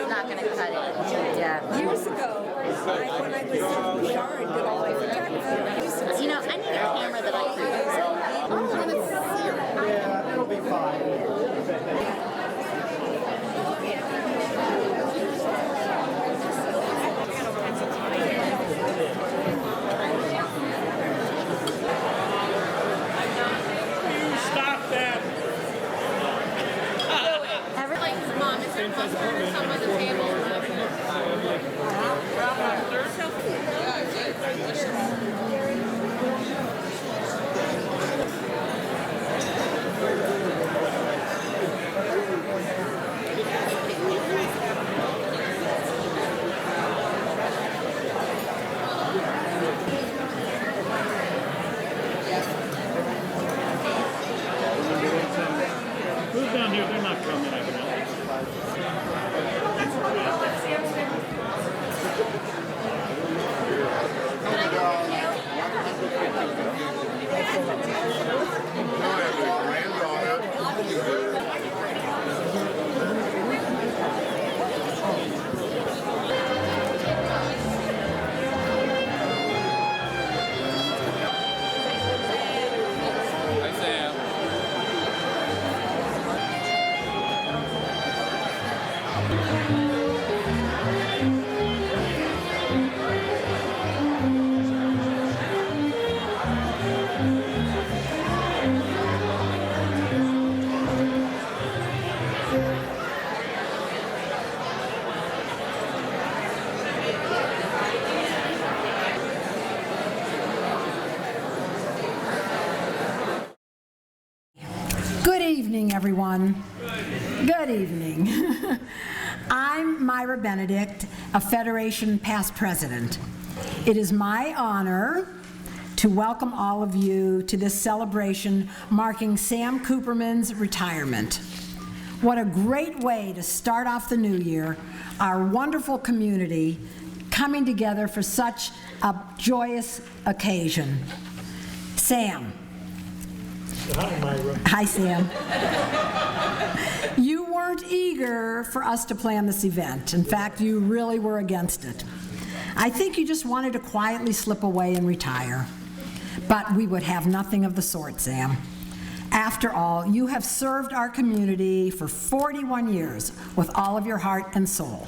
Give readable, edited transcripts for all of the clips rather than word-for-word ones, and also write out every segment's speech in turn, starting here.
not going to cut it. Yeah. Years ago, when I was in PR and did all my photography, You know, I need a camera that I can use. Oh, and it's Yeah, it'll be fine. Stop that! Like, Mom, is there possible some of the table? Who's down here? They're not coming, I can Good evening, everyone. Good evening. I'm Myra Benedict, a Federation past president. It is my honor to welcome all of you to this celebration marking Sam Kooperman's retirement. What a great way to start off the new year, our wonderful community coming together for such a joyous occasion. Sam. Hi, Myra. Hi, Sam. You weren't eager for us to plan this event. In fact, you really were against it. I think you just wanted to quietly slip away and retire. But we would have nothing of the sort, Sam. After all, you have served our community for 41 years with all of your heart and soul.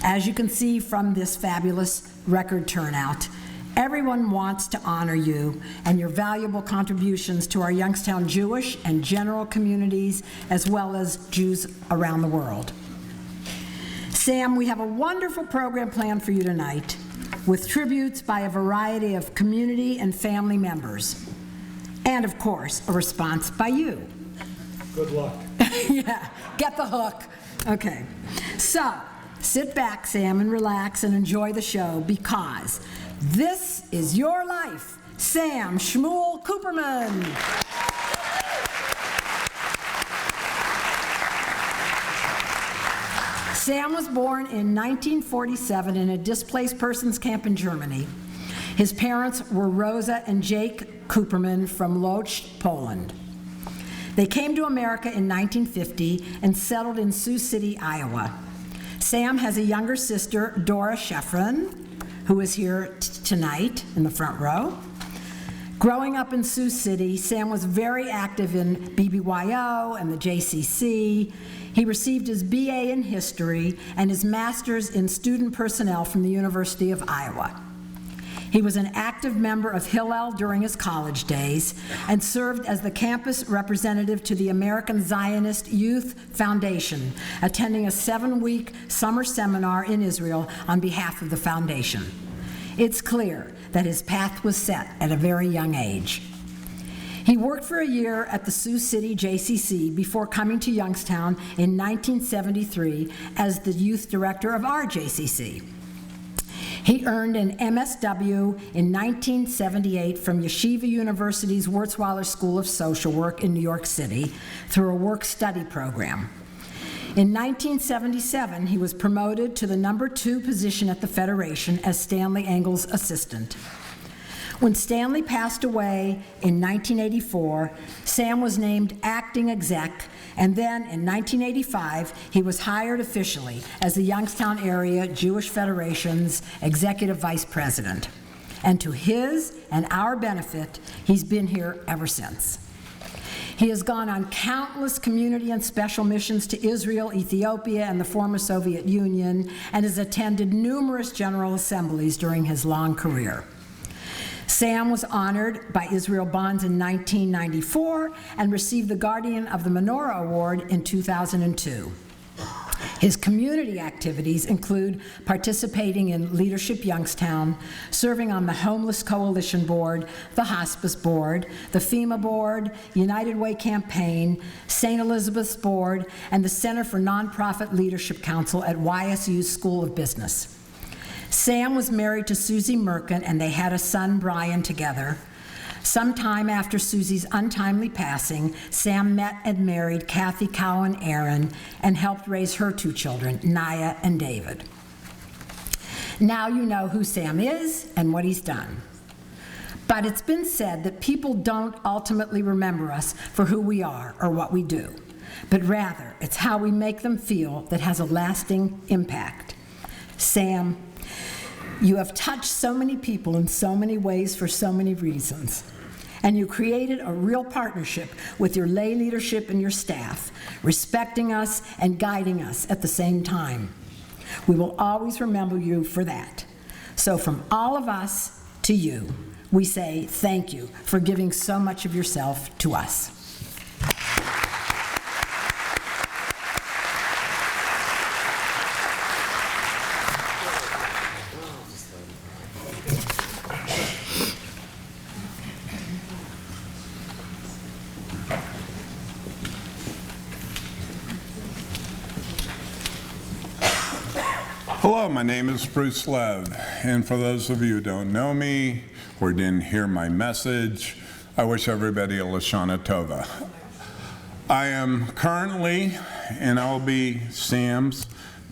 As you can see from this fabulous record turnout, everyone wants to honor you and your valuable contributions to our Youngstown Jewish and general communities, as well as Jews around the world. Sam, we have a wonderful program planned for you tonight, with tributes by a variety of community and family members. And of course, a response by you. Good luck. Yeah, get the hook. Okay. So, sit back, Sam, and relax and enjoy the show, because this is your life, Sam Shmuel Kooperman. Sam was born in 1947 in a displaced persons camp in Germany. His parents were Rosa and Jake Kooperman from Lodz, Poland. They came to America in 1950 and settled in Sioux City, Iowa. Sam has a younger sister, Dora Sheffrin, who is here tonight in the front row. Growing up in Sioux City, Sam was very active in BBYO and the JCC. He received his BA in history and his master's in student personnel from the University of Iowa. He was an active member of Hillel during his college days and served as the campus representative to the American Zionist Youth Foundation, attending a 7-week summer seminar in Israel on behalf of the foundation. It's clear that his path was set at a very young age. He worked for a year at the Sioux City JCC before coming to Youngstown in 1973 as the youth director of our JCC. He earned an MSW in 1978 from Yeshiva University's Wurzweiler School of Social Work in New York City through a work-study program. In 1977, he was promoted to the #2 position at the Federation as Stanley Engel's assistant. When Stanley passed away in 1984, Sam was named acting exec, and then in 1985, he was hired officially as the Youngstown Area Jewish Federation's executive vice president. And to his and our benefit, he's been here ever since. He has gone on countless community and special missions to Israel, Ethiopia, and the former Soviet Union, and has attended numerous General Assemblies during his long career. Sam was honored by Israel Bonds in 1994 and received the Guardian of the Menorah Award in 2002. His community activities include participating in Leadership Youngstown, serving on the Homeless Coalition Board, the Hospice Board, the FEMA Board, United Way Campaign, St. Elizabeth's Board, and the Center for Nonprofit Leadership Council at YSU's School of Business. Sam was married to Susie Merkin, and they had a son, Brian, together. Sometime after Susie's untimely passing, Sam met and married Kathy Cowan Aaron and helped raise her two children, Naya and David. Now you know who Sam is and what he's done. But it's been said that people don't ultimately remember us for who we are or what we do, but rather it's how we make them feel that has a lasting impact. Sam, you have touched so many people in so many ways for so many reasons, and you created a real partnership with your lay leadership and your staff, respecting us and guiding us at the same time. We will always remember you for that. So from all of us to you, we say thank you for giving so much of yourself to us. Hello, my name is Bruce Lev, and for those of you who don't know me or didn't hear my message, I wish everybody a Lashana Tova. I am currently, and I will be Sam's,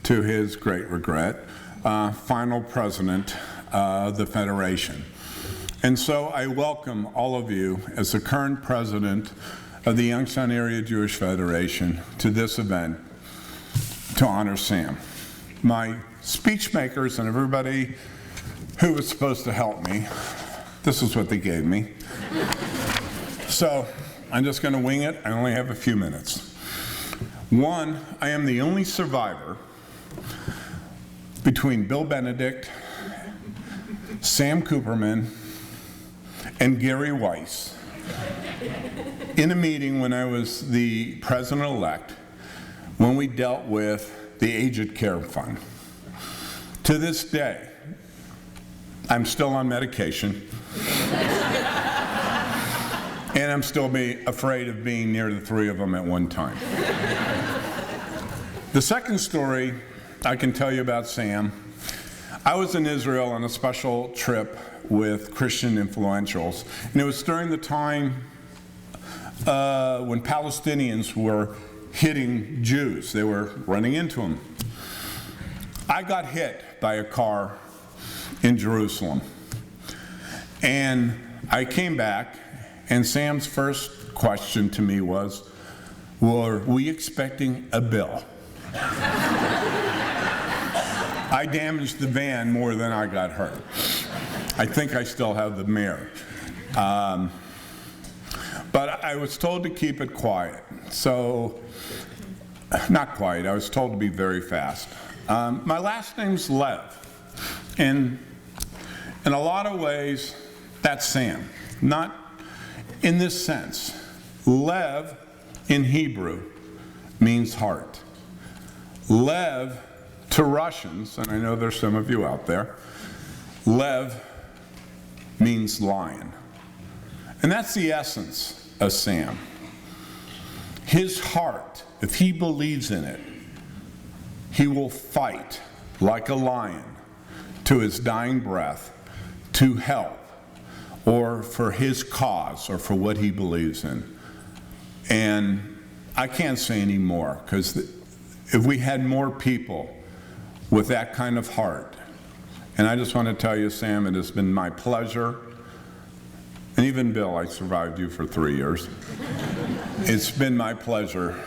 to his great regret, final president of the Federation. And so I welcome all of you as the current president of the Youngstown Area Jewish Federation to this event to honor Sam. My speech makers and everybody who was supposed to help me, this is what they gave me. So I'm just going to wing it. I only have a few minutes. One, I am the only survivor between Bill Benedict, Sam Kooperman, and Gary Weiss in a meeting when I was the president-elect when we dealt with the Aged Care Fund. To this day, I'm still on medication, and I'm still afraid of being near the three of them at one time. The second story I can tell you about Sam, I was in Israel on a special trip with Christian influentials, and it was during the time when Palestinians were hitting Jews. They were running into them. I got hit by a car in Jerusalem. And I came back, and Sam's first question to me was, were we expecting a bill? I damaged the van more than I got hurt. I think I still have the mirror. But I was told to keep it quiet. So, not quiet, I was told to be very fast. My last name's Lev, and in a lot of ways, that's Sam. Not in this sense. Lev in Hebrew means heart. Lev to Russians, and I know there's some of you out there, Lev means lion. And that's the essence of Sam. His heart, if he believes in it, he will fight like a lion to his dying breath to help or for his cause or for what he believes in. And I can't say any more, because if we had more people with that kind of heart, and I just want to tell you, Sam, it has been my pleasure and even Bill, I survived you for 3 years. It's been my pleasure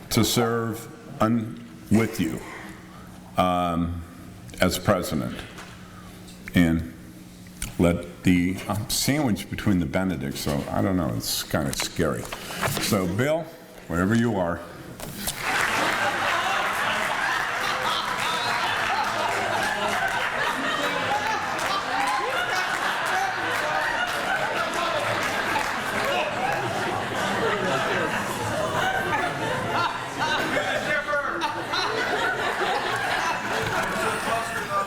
to serve with you as president. And let the I'm sandwiched between the Benedicts, so I don't know, it's kind of scary. So Bill, wherever you are.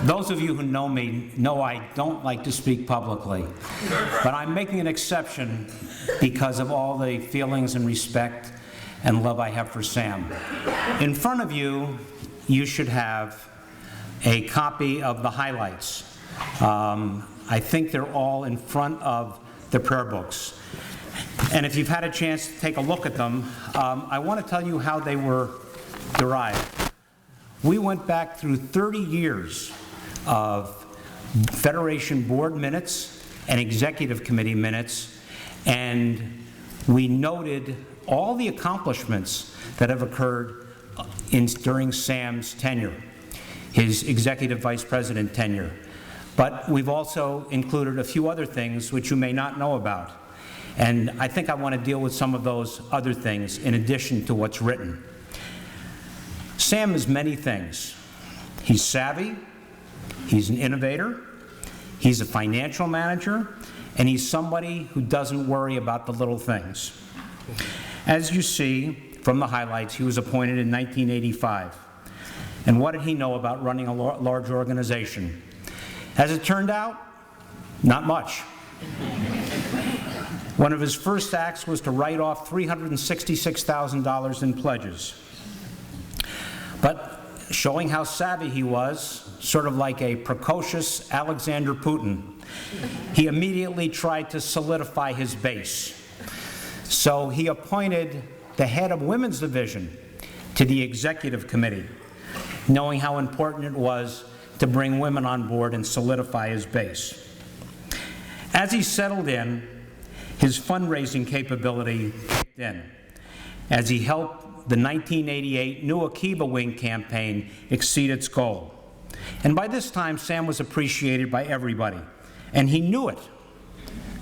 Those of you who know me know I don't like to speak publicly, but I'm making an exception because of all the feelings and respect and love I have for Sam. In front of you, you should have a copy of the highlights. I think they're all in front of the prayer books. And if you've had a chance to take a look at them, I want to tell you how they were derived. We went back through 30 years of Federation board minutes and executive committee minutes, and we noted all the accomplishments that have occurred during Sam's tenure, his executive vice president tenure. But we've also included a few other things which you may not know about. And I think I want to deal with some of those other things in addition to what's written. Sam is many things. He's savvy, he's an innovator, he's a financial manager, and he's somebody who doesn't worry about the little things. As you see from the highlights, he was appointed in 1985. And what did he know about running a large organization? As it turned out, not much. One of his first acts was to write off $366,000 in pledges. But showing how savvy he was, sort of like a precocious Alexander Putin, he immediately tried to solidify his base. So he appointed the head of women's division to the executive committee, knowing how important it was to bring women on board and solidify his base. As he settled in, his fundraising capability kicked in as he helped the 1988 New Akiba Wing campaign exceed its goal. And by this time, Sam was appreciated by everybody, and he knew it.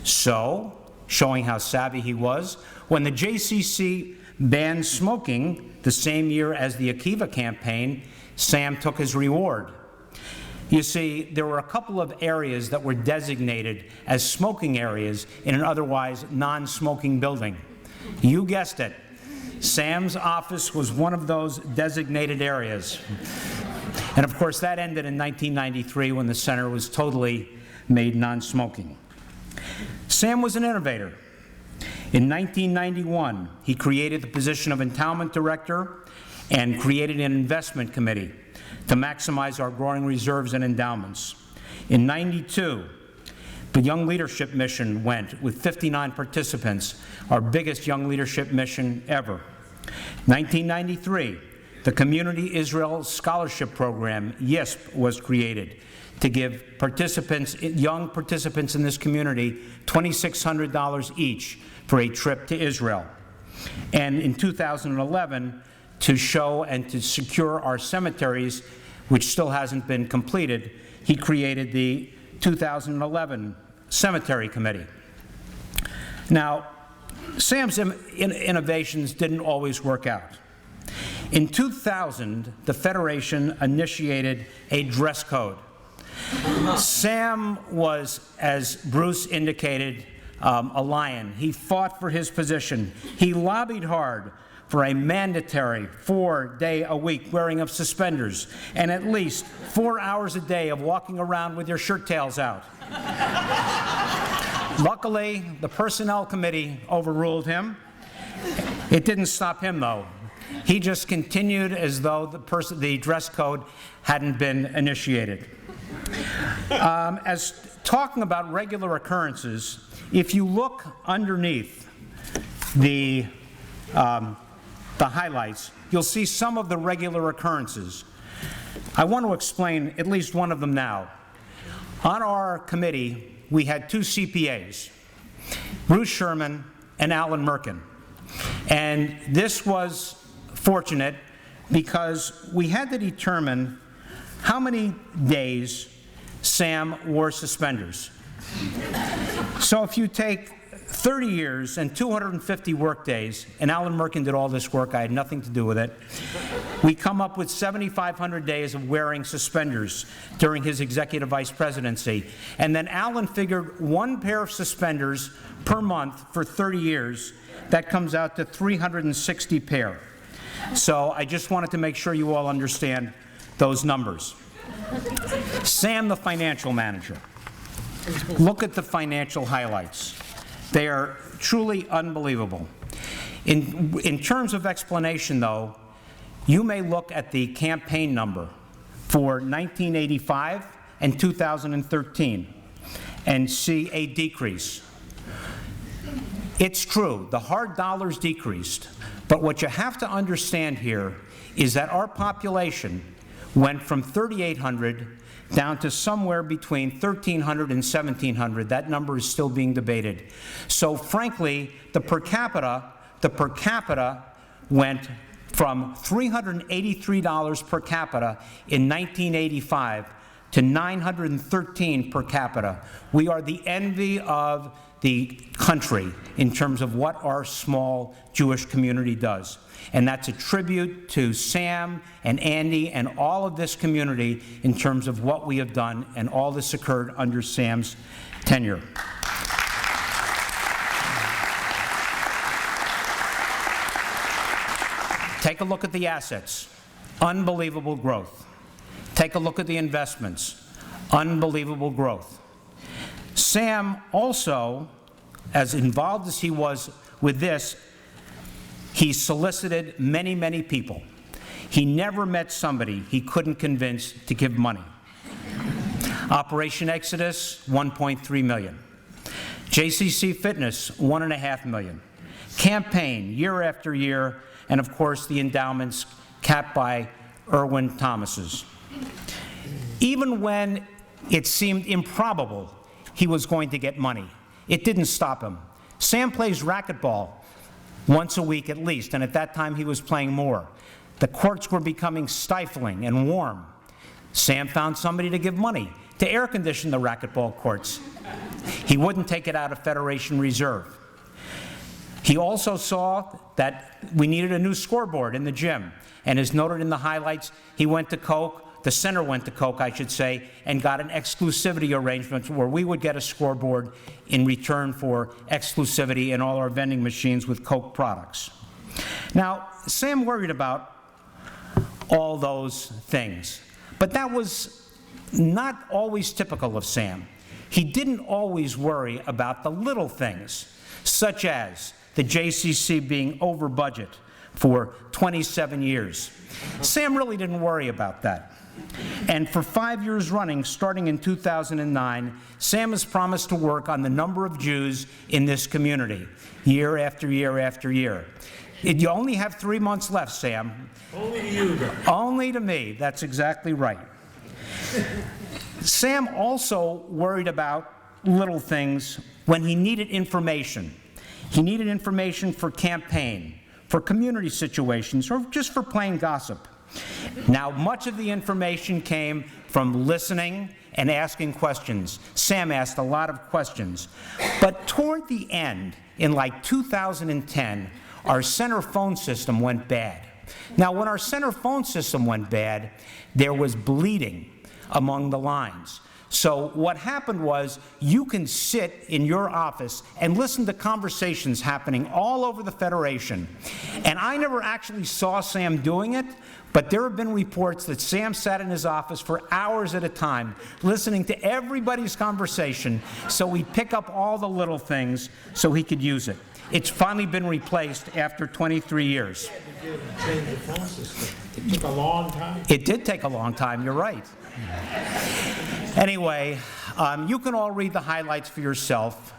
So, showing how savvy he was, when the JCC banned smoking the same year as the Akiva campaign, Sam took his reward. You see, there were a couple of areas that were designated as smoking areas in an otherwise non-smoking building. You guessed it. Sam's office was one of those designated areas. And of course, that ended in 1993 when the center was totally made non-smoking. Sam was an innovator. In 1991, he created the position of endowment director and created an investment committee to maximize our growing reserves and endowments. In '92, the Young Leadership Mission went with 59 participants, our biggest Young Leadership Mission ever. 1993, the Community Israel Scholarship Program, YISP, was created to give young participants in this community $2,600 each for a trip to Israel. And in 2011, to show and to secure our cemeteries, which still hasn't been completed, he created the 2011 Cemetery Committee. Now, Sam's innovations didn't always work out. In 2000, the Federation initiated a dress code. Sam was, as Bruce indicated, a lion. He fought for his position. He lobbied hard for a mandatory 4-day-a-week wearing of suspenders and at least 4 hours a day of walking around with your shirt tails out. Luckily, the Personnel Committee overruled him. It didn't stop him, though. He just continued as though the dress code hadn't been initiated. As talking about regular occurrences, if you look underneath the highlights, you'll see some of the regular occurrences. I want to explain at least one of them now. On our committee, we had 2 CPAs. Bruce Sherman, and Alan Merkin. And this was fortunate because we had to determine how many days Sam wore suspenders. So if you take 30 years and 250 work days, and Alan Merkin did all this work, I had nothing to do with it, we come up with 7,500 days of wearing suspenders during his executive vice presidency. And then Alan figured one pair of suspenders per month for 30 years. That comes out to 360 pair. So I just wanted to make sure you all understand those numbers. Sam, the financial manager. Look at the financial highlights. They are truly unbelievable. In terms of explanation, though, you may look at the campaign number for 1985 and 2013 and see a decrease. It's true, the hard dollars decreased, but what you have to understand here is that our population went from 3,800 down to somewhere between 1,300 and 1,700. That number is still being debated. So frankly, the per capita went from $383 per capita in 1985 to $913 per capita. We are the envy of the country in terms of what our small Jewish community does. And that's a tribute to Sam and Andy and all of this community in terms of what we have done, and all this occurred under Sam's tenure. Take a look at the assets. Unbelievable growth. Take a look at the investments. Unbelievable growth. Sam also, as involved as he was with this, he solicited many, many people. He never met somebody he couldn't convince to give money. Operation Exodus, $1.3 million. JCC Fitness, $1.5 million. Campaign, year after year, and of course the endowments capped by Erwin Thomas's. Even when it seemed improbable he was going to get money, it didn't stop him. Sam plays racquetball once a week at least, and at that time he was playing more. The courts were becoming stifling and warm. Sam found somebody to give money to air condition the racquetball courts. He wouldn't take it out of Federation Reserve. He also saw that we needed a new scoreboard in the gym, and as noted in the highlights, he went to Coke, the center went to Coke, I should say, and got an exclusivity arrangement where we would get a scoreboard in return for exclusivity in all our vending machines with Coke products. Now, Sam worried about all those things, but that was not always typical of Sam. He didn't always worry about the little things, such as the JCC being over budget for 27 years. Sam really didn't worry about that. And for 5 years running, starting in 2009, Sam has promised to work on the number of Jews in this community, year after year after year. You only have 3 months left, Sam. Only to you, though. Only to me, that's exactly right. Sam also worried about little things when he needed information. He needed information for campaign, for community situations, or just for plain gossip. Now, much of the information came from listening and asking questions. Sam asked a lot of questions. But toward the end, in like 2010, our center phone system went bad. Now, when our center phone system went bad, there was bleeding among the lines. So what happened was, you can sit in your office and listen to conversations happening all over the Federation. And I never actually saw Sam doing it, but there have been reports that Sam sat in his office for hours at a time, listening to everybody's conversation, so he'd pick up all the little things so he could use it. It's finally been replaced after 23 years. You had to change the phone system. It took a long time. It did take a long time, you're right. Anyway, you can all read the highlights for yourself.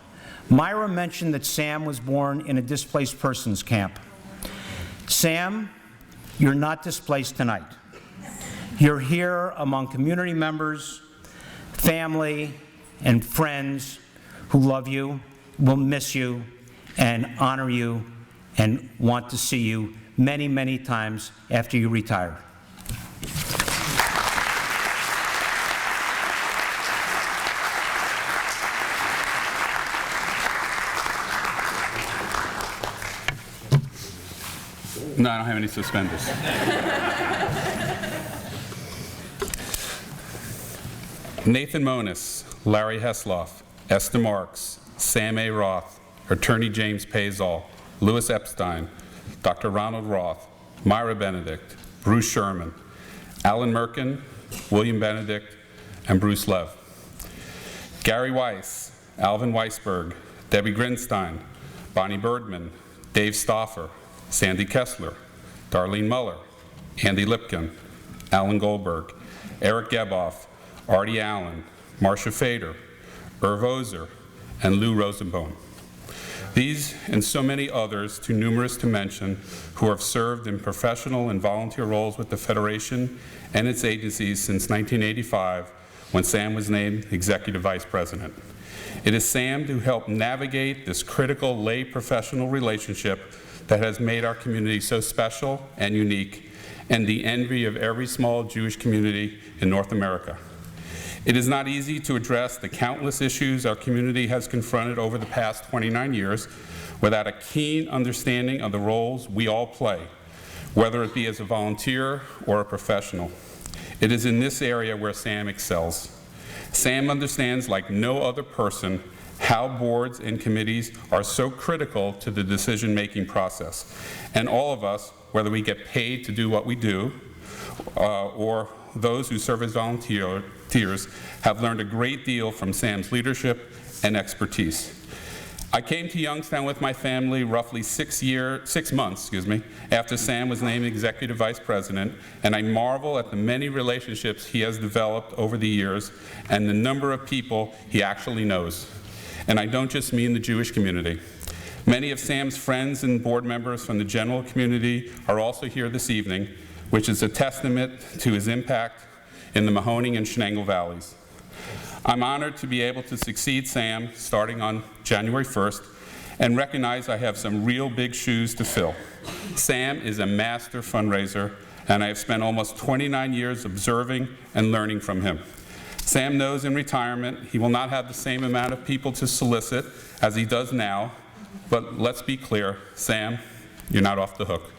Myra mentioned that Sam was born in a displaced persons camp. Sam, you're not displaced tonight. You're here among community members, family, and friends who love you. will miss you and honor you and want to see you many, many times after you retire. No, I don't have any suspenders. Nathan Monis, Larry Hesloff, Esther Marks, Sam A. Roth, Attorney James Pazol, Louis Epstein, Dr. Ronald Roth, Myra Benedict, Bruce Sherman, Alan Merkin, William Benedict, and Bruce Lev. Gary Weiss, Alvin Weisberg, Debbie Grinstein, Bonnie Birdman, Dave Stauffer, Sandy Kessler, Darlene Muller, Andy Lipkin, Alan Goldberg, Eric Geboff, Artie Allen, Marcia Fader, Irv Ozer, and Lou Rosenbaum. These and so many others, too numerous to mention, who have served in professional and volunteer roles with the Federation and its agencies since 1985, when Sam was named Executive Vice President. It is Sam who helped navigate this critical lay professional relationship that has made our community so special and unique, and the envy of every small Jewish community in North America. It is not easy to address the countless issues our community has confronted over the past 29 years without a keen understanding of the roles we all play, whether it be as a volunteer or a professional. It is in this area where Sam excels. Sam understands like no other person how boards and committees are so critical to the decision-making process. And all of us, whether we get paid to do what we do, or those who serve as volunteers, have learned a great deal from Sam's leadership and expertise. I came to Youngstown with my family roughly 6 months after Sam was named Executive Vice President, and I marvel at the many relationships he has developed over the years and the number of people he actually knows. And I don't just mean the Jewish community. Many of Sam's friends and board members from the general community are also here this evening, which is a testament to his impact in the Mahoning and Shenango valleys. I'm honored to be able to succeed Sam starting on January 1st and recognize I have some real big shoes to fill. Sam is a master fundraiser, and I have spent almost 29 years observing and learning from him. Sam knows in retirement he will not have the same amount of people to solicit as he does now, but let's be clear, Sam, you're not off the hook.